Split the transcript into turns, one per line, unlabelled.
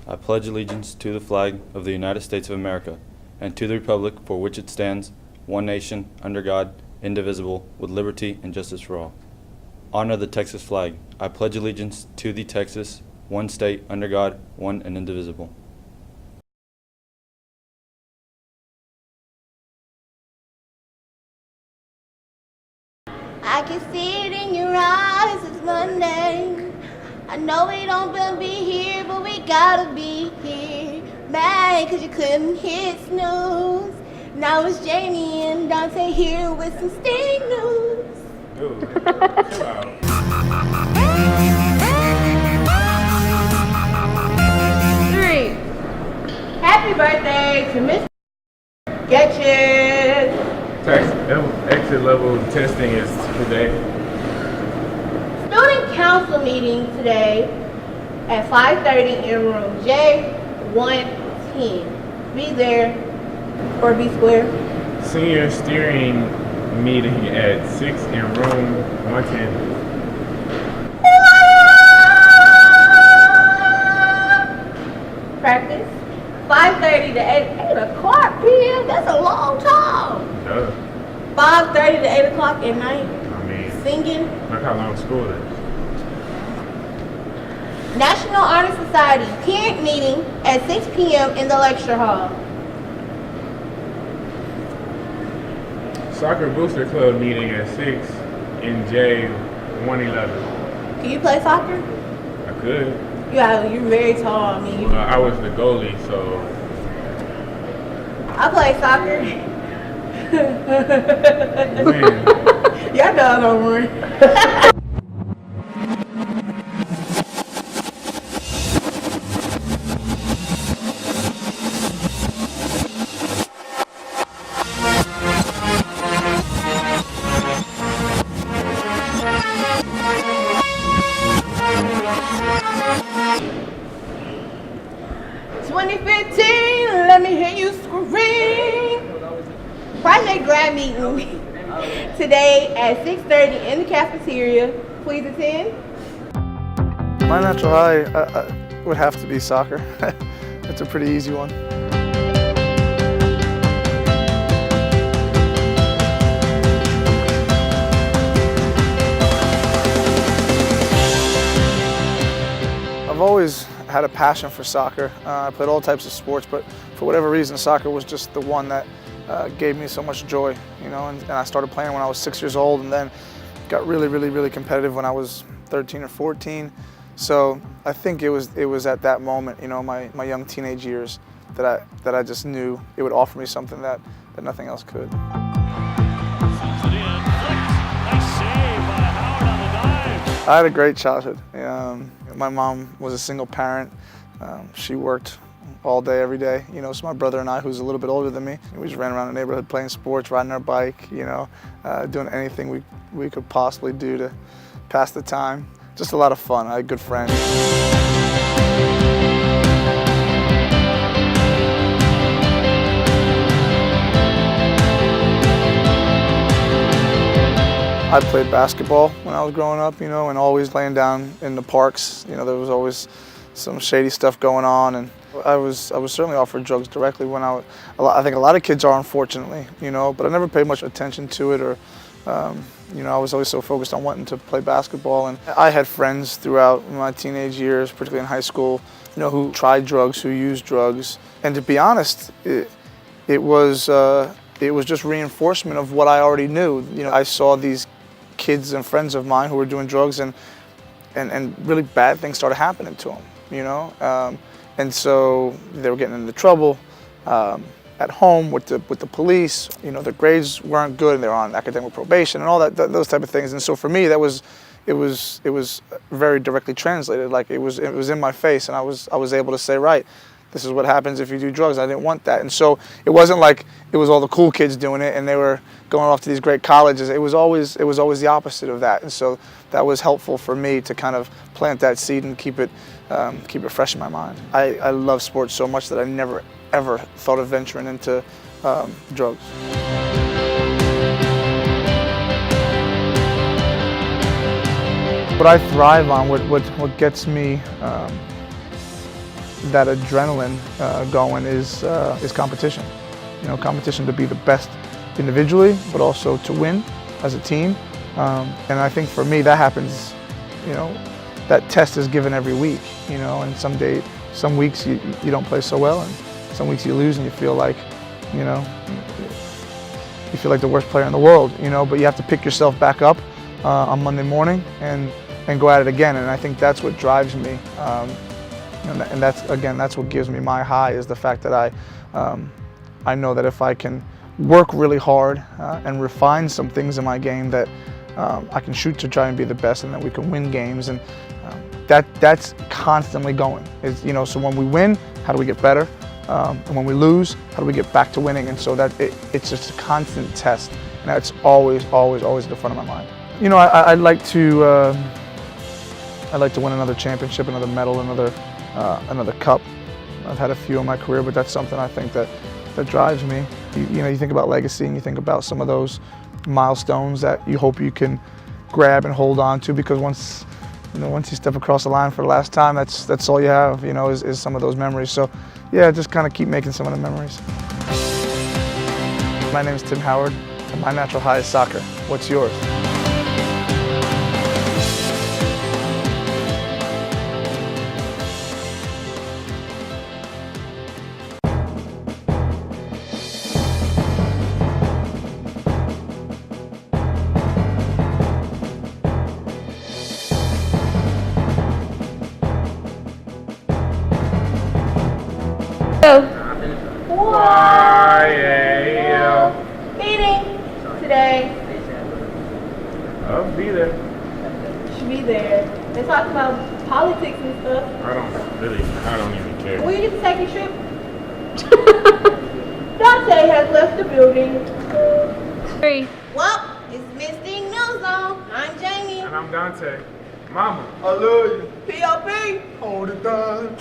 I pledge allegiance to the flag of the United States of America and to the republic for which it stands, one nation, under God, indivisible, with liberty and justice for all. Honor the Texas flag. I pledge allegiance to the Texas, one state, under God, one and indivisible.
I can see it in your eyes, it's Monday. I know we don't wanna be here, but we gotta be here. Mad cause you couldn't hit snooze. Now it's Jamie and Dante here with some sting news.
Dude, chill out.
Three. Happy birthday to Mr. Getches.
Exit level testing is today.
Student council meeting today at 5:30 in room J110. Be there or be square.
Senior steering meeting at 6 in room 110.
Practice 5:30 to 8 o'clock p.m. That's a long time.
Duh.
5:30 to 8 o'clock at night.
I mean,
Singing.
look how long school is.
National Honor Society parent meeting at 6 p.m. in the lecture hall.
Soccer booster club meeting at 6 in J111.
Can you play soccer?
I could.
Yeah, you're very tall. I mean,
Well, I was the goalie, so
I play soccer.
man.
Y'all know I don't run. Let me hear you scream. Project Grad meeting today at 6:30 in the cafeteria. Please attend.
My natural high would have to be soccer. It's a pretty easy one. I've always had a passion for soccer. I played all types of sports, but for whatever reason, soccer was just the one that gave me so much joy, you know, and I started playing when I was 6 years old and then got really competitive when I was 13 or 14. So I think it was at that moment, you know, my young teenage years that I just knew it would offer me something that nothing else could. I had a great childhood. My mom was a single parent. She worked all day, every day. You know, so my brother and I, who's a little bit older than me, we just ran around the neighborhood playing sports, riding our bike, you know, doing anything we could possibly do to pass the time. Just a lot of fun. I had good friends. I played basketball when I was growing up, you know, and always laying down in the parks. You know, there was always some shady stuff going on, and I was certainly offered drugs directly when I think a lot of kids are, unfortunately, you know, but I never paid much attention to it, or you know, I was always so focused on wanting to play basketball. And I had friends throughout my teenage years, particularly in high school, you know, who tried drugs, who used drugs, and to be honest, it was just reinforcement of what I already knew. You know, I saw these kids and friends of mine who were doing drugs, and really bad things started happening to them, you know, and so they were getting into trouble at home with the police. You know, their grades weren't good and they were on academic probation and all those type of things. And so for me, it was very directly translated. Like it was in my face, and I was able to say, right, this is what happens if you do drugs. I didn't want that. And so it wasn't like it was all the cool kids doing it and they were going off to these great colleges. It was always the opposite of that. And so that was helpful for me to kind of plant that seed and keep it fresh in my mind. I love sports so much that I never ever thought of venturing into drugs. What I thrive on, what gets me that adrenaline going is competition. You know, competition to be the best individually, but also to win as a team. And I think for me that happens, you know, that test is given every week, you know, and some weeks you don't play so well, and some weeks you lose and you feel like, you know, you feel like the worst player in the world, you know, but you have to pick yourself back up on Monday morning and go at it again. And I think that's what drives me. And that's what gives me my high, is the fact that I know that if I can work really hard and refine some things in my game, that I can shoot to try and be the best, and that we can win games. And that's constantly going. You know, so when we win, how do we get better? And when we lose, how do we get back to winning? And so it's just a constant test, and that's always at the front of my mind. You know, I'd like to win another championship, another medal, another cup. I've had a few in my career, but that's something I think that drives me. You know, you think about legacy, and you think about some of those milestones that you hope you can grab and hold on to, because once you step across the line for the last time, that's all you have, you know, is some of those memories. So yeah, just kind of keep making some of the memories. My name is Tim Howard, and my natural high is soccer. What's yours?
Meeting today.
I'll be there.
Should be there. They talk about politics and stuff.
I don't even care.
Will you get the second trip? Dante has left the building. 3. Well, it's Misty News Zone. I'm Jamie.
And I'm Dante. Mama.
I love you.
P.O.P.
All the time.